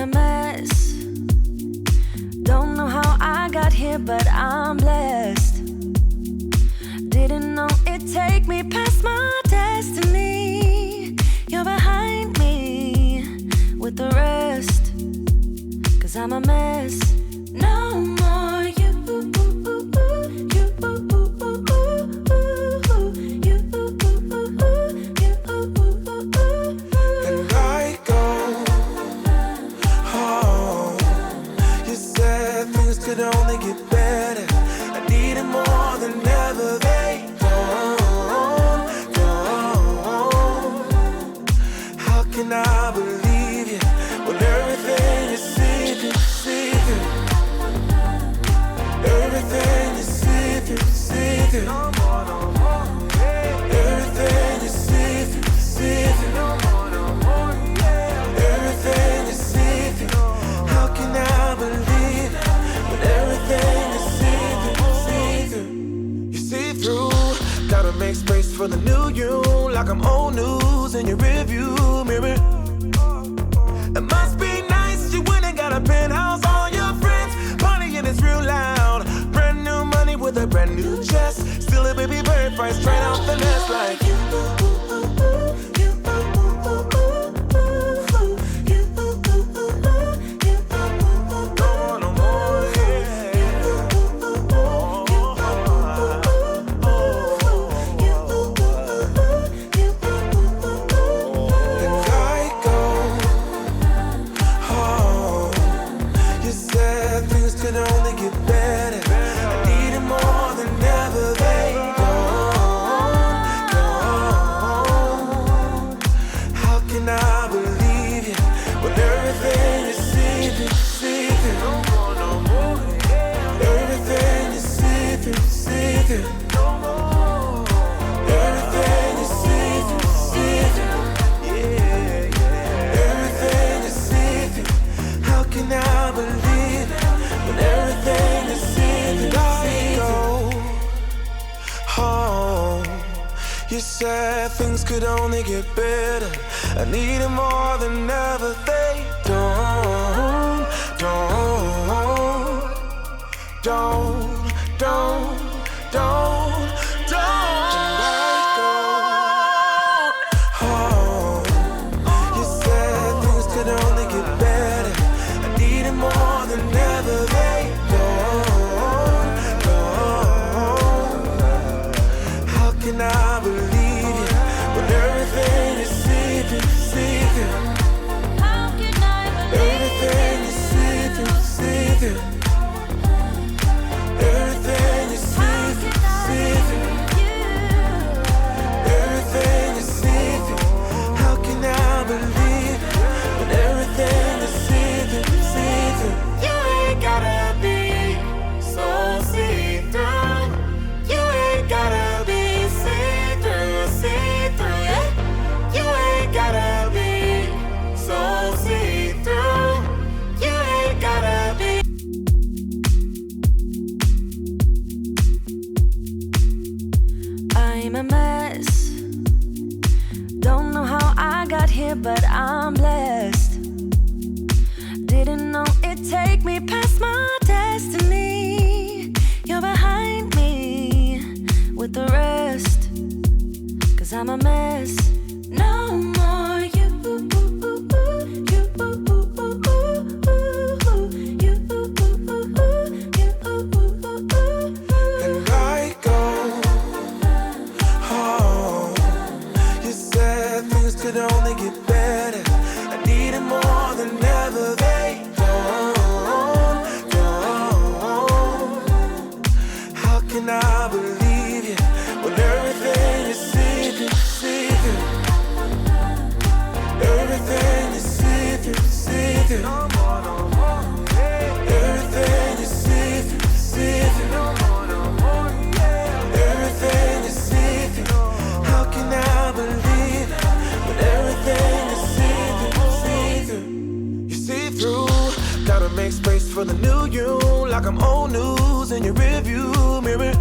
a mess. Don't know how I got here, but I'm blessed. Didn't know it'd take me past my destiny. You're behind me with the rest, 'cause I'm a mess. No more you. Could only get better. I need it more than ever. They don't. How can I believe you when everything is see-through? Everything is see-through. Everything is see-through. Everything is see-through. How can I believe it? Everything is see-through. You see through. Gotta make space for the new you, like I'm old news in your rearview mirror. It must be nice you went and got a penthouse. All your friends partying is real loud. Brand new money with a brand new chest. Still a baby bird price straight off the nest like you. Could only get better. I need it more than ever. They don't. How can I believe you when everything is see-through? Everything is see-through. Everything is see-through. Yeah. Everything is see-through. How can I believe it? When everything is see-through. Oh, you said things could only get better. I need it more than ever. They don't. Oh, you said things could only get better. I need it more than ever. They don't. How can I believe you when everything is see-through? How can I believe everything is see-through? Everything is see-through. Everything is see-through. How can I believe it when everything is see-through? You ain't gotta be so see-through. You ain't gotta be see-through, yeah. You ain't gotta be so see-through. You ain't gotta be. I'm a mess. Don't know how I got here, but I'm blessed. Didn't know it'd take me past my destiny. You're behind me with the rest, 'cause I'm a mess. No more you. And I go, oh, you said things could only get better. I need it more than ever. They don't. How can I believe you when everything is see-through? Everything is see-through. Everything is see-through. Everything is see-through. How can I believe it when everything is see-through? You see through. Gotta make space for the new you, like I'm old news in your rearview mirror.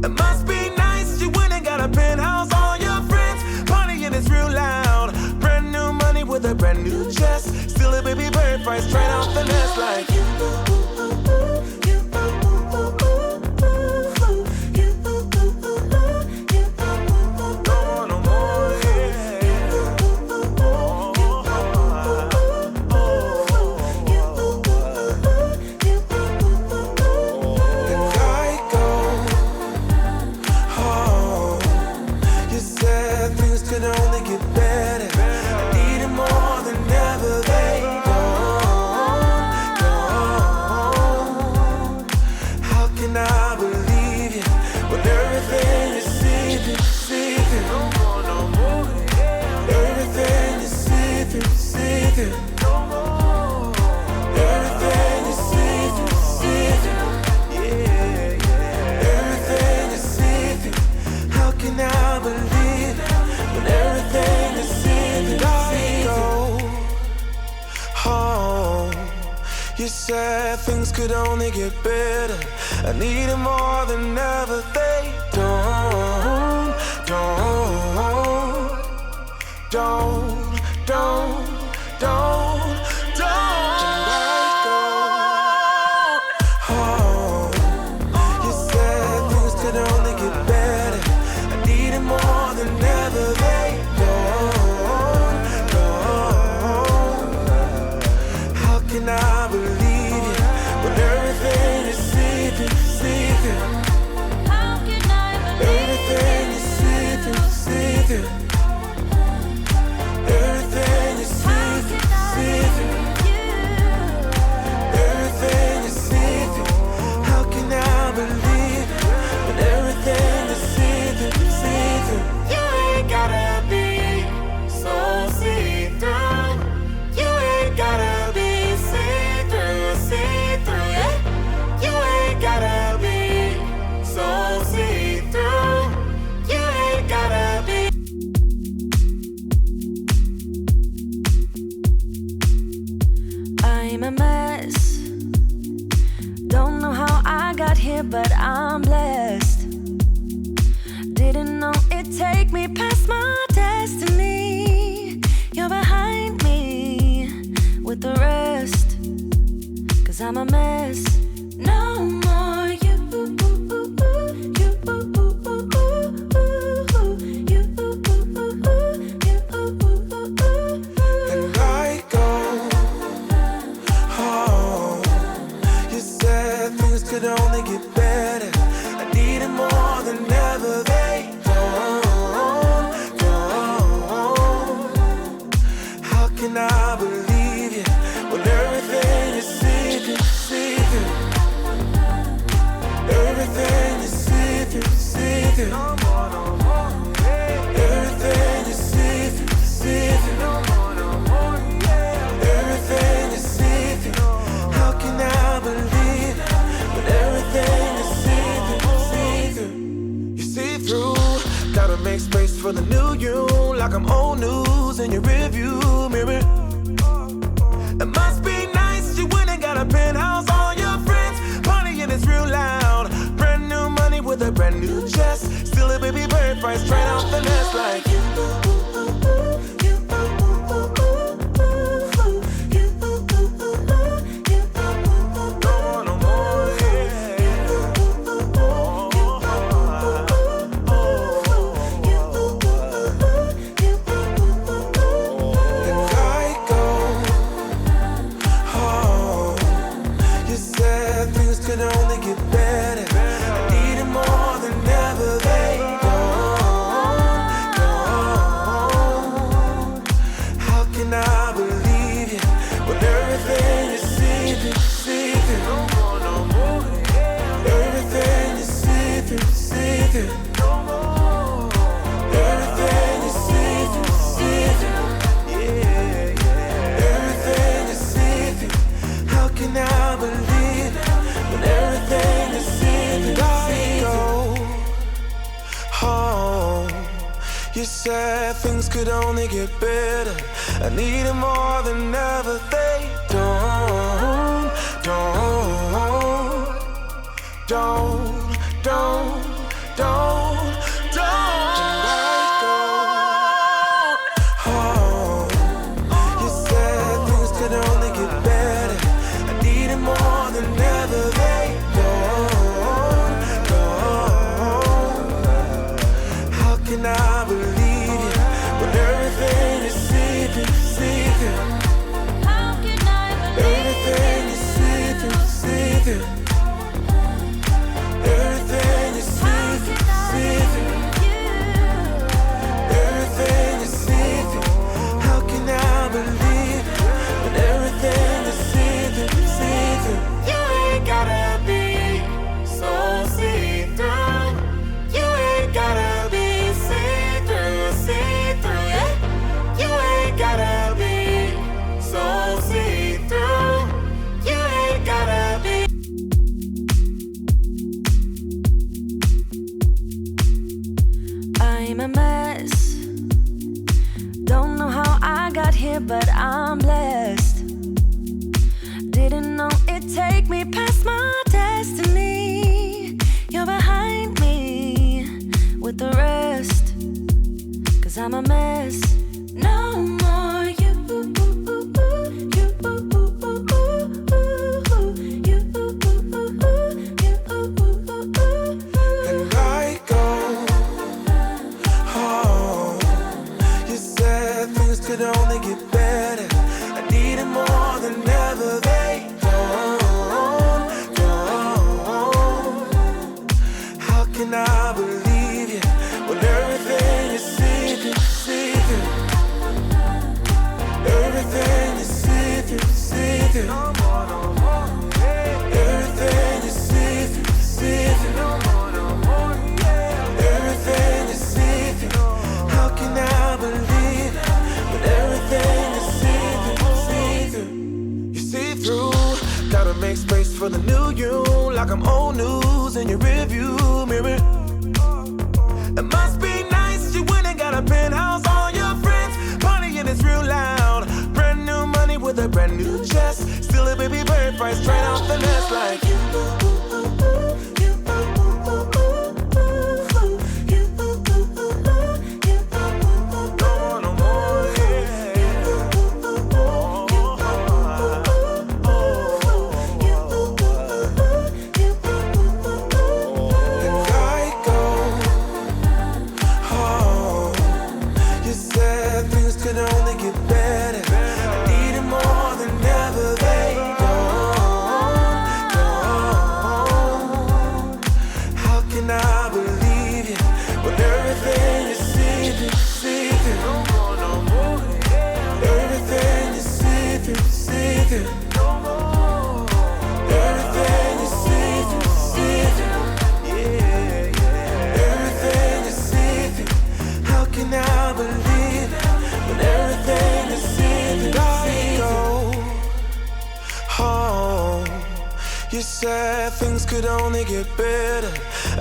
It must be nice you went and got a penthouse. All your friends partying is real loud. Brand new money with a brand new chest. Still a baby right straight off the nest like things could only get better. I need it more than ever. They don't let go. Oh, you said things could only get better. I need it more than ever. They don't. How can I believe you when everything is see-through? How can I believe Everything is see-through. Everything is see-through. Everything is see-through. How can I believe when everything is see-through? You ain't gotta be so see-through. You ain't gotta be see-through, yeah. You ain't gotta be so see-through. You ain't gotta be. I'm a mess. Don't know how I got here, but I'm blessed. Didn't know it'd take me past my destiny. You're behind me with the rest. 'Cause I'm a mess. No more you. And I go home. You said things could only get better. I need it more than ever. They don't. How can I believe you when everything is see-through? Everything is see-through. Everything is see-through. Everything is see-through. How can I believe when everything is see-through? You see through. Gotta make space for the new you, like I'm old news in your rearview mirror. It must be nice you went and got a penthouse. All your friends partying is real loud. Brand new money with a brand new chest. Still a baby bird right straight off the nest like you. Could only get better. I need it more than ever. They don't. How can I believe you when everything is see-through? Everything is see-through. Everything is see-through. Everything is see-through. How can I believe when everything is see-through? Home. You said things could only get better. I need it more than ever. They don't. Let go. Home. You said things could only get better. here, but I'm blessed. Didn't know it'd take me past my destiny. You're behind me with the rest, 'cause I'm a mess. No more you. Could only get better. I need it more than ever. They don't. How can I believe you when everything is see-through? Everything is see-through. Everything is see-through. Everything is see-through. How can I believe it? Everything is see-through. You see through. Gotta make space for the new you, like I'm old news in your rearview mirror. It must be nice you went and got a penthouse. All your friends partying, it's real loud. Brand new money with a brand new chest. Still a baby bird price straight off the nest like you. Could only get better. I need it more than ever. They don't. How can I believe you when everything is see-through? Everything is see-through. Everything is see-through. Everything is see-through. How can I believe it? Everything is see-through. Oh, you said things could only get better.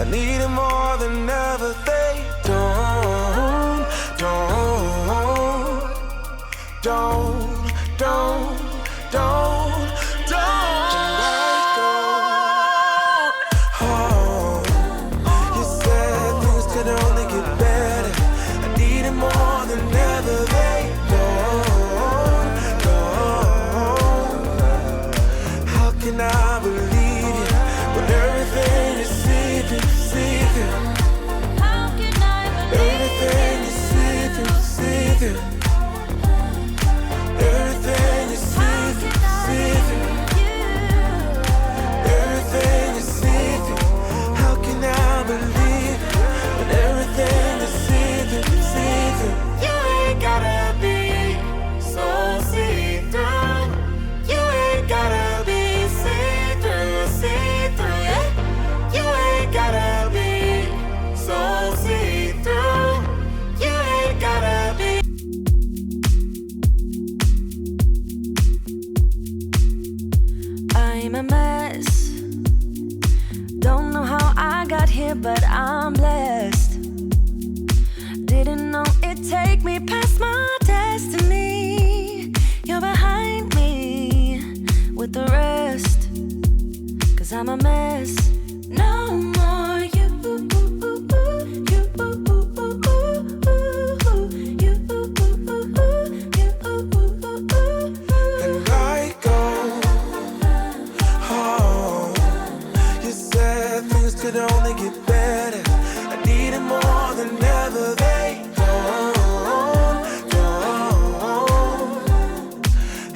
I need it more than ever. They don't. Oh, you said things could only get better. I need it more than ever. They don't. How can I believe you when everything is see-through? How can I believe everything is see-through? Everything is see-through. Everything is see-through. How can I believe it when everything is see-through? You ain't gotta be so see-through. You ain't gotta be see-through, yeah. You ain't gotta be so see-through. You ain't gotta be. I'm a mess. Don't know how I got here, but I'm blessed. Didn't know it'd take me past my destiny. You're behind me with the rest, 'cause I'm a mess. No more you. And I go, oh, you said things could only get better. I need it more than ever. They don't.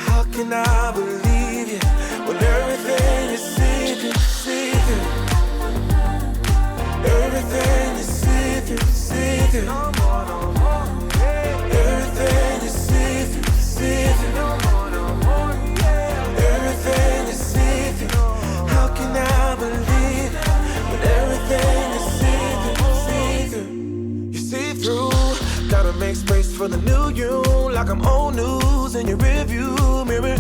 How can I believe you when everything is see-through? Everything is see-through. Everything is see-through. Everything is see-through. How can I believe it when everything is see-through? You see through. Gotta make space for the new you, like I'm old news in your rearview mirror.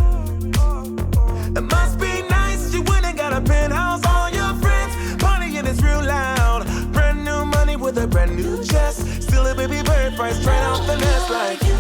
It must be nice you went and got a penthouse. All your friends partying, it's real loud. Brand new money with a brand new chest. Still a baby bird price straight off the nest like you.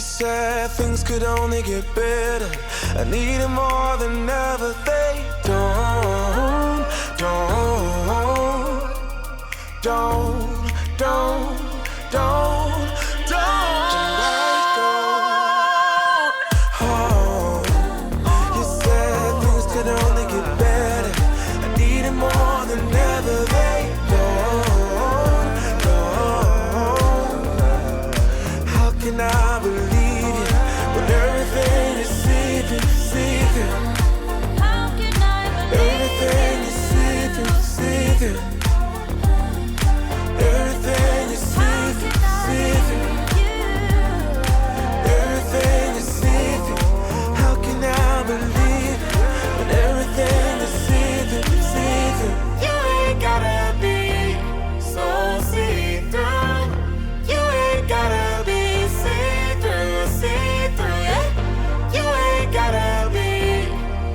said things could only get better. I need it more than ever. They don't. Oh, you said things could only get better. I need it more than ever. They don't. How can I believe you when everything is see-through? How can I believe Everything is see-through. Everything is see-through. Everything is see-through. How can I believe it when everything is see-through? You ain't gotta be so see-through. You ain't gotta be see-through, yeah. You ain't gotta be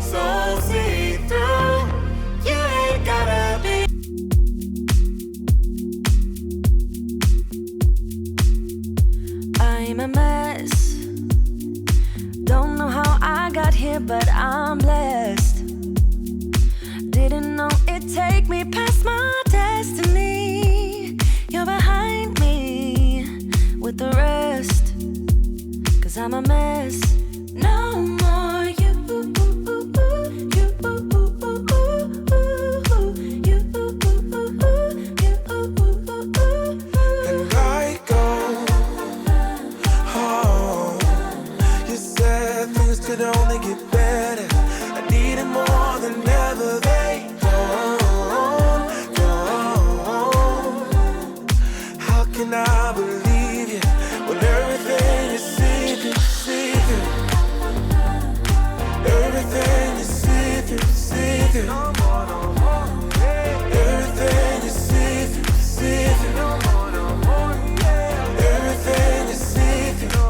so see-through. You ain't gotta be. I'm a mess. Don't know how I got here, but I'm blessed. Didn't know it'd take me past my destiny. You're behind me with the rest, 'cause I'm a mess. No more you. And I go home. You said things could only get better. I need it more than ever. They don't. How can I believe you when everything is see-through? Everything is see-through. Everything is see-through. Everything is see-through.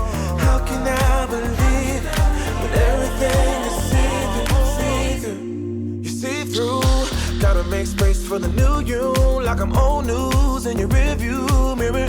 How can I believe it when everything is see-through? You see through. Gotta make space for the new you, like I'm old news in your rearview mirror.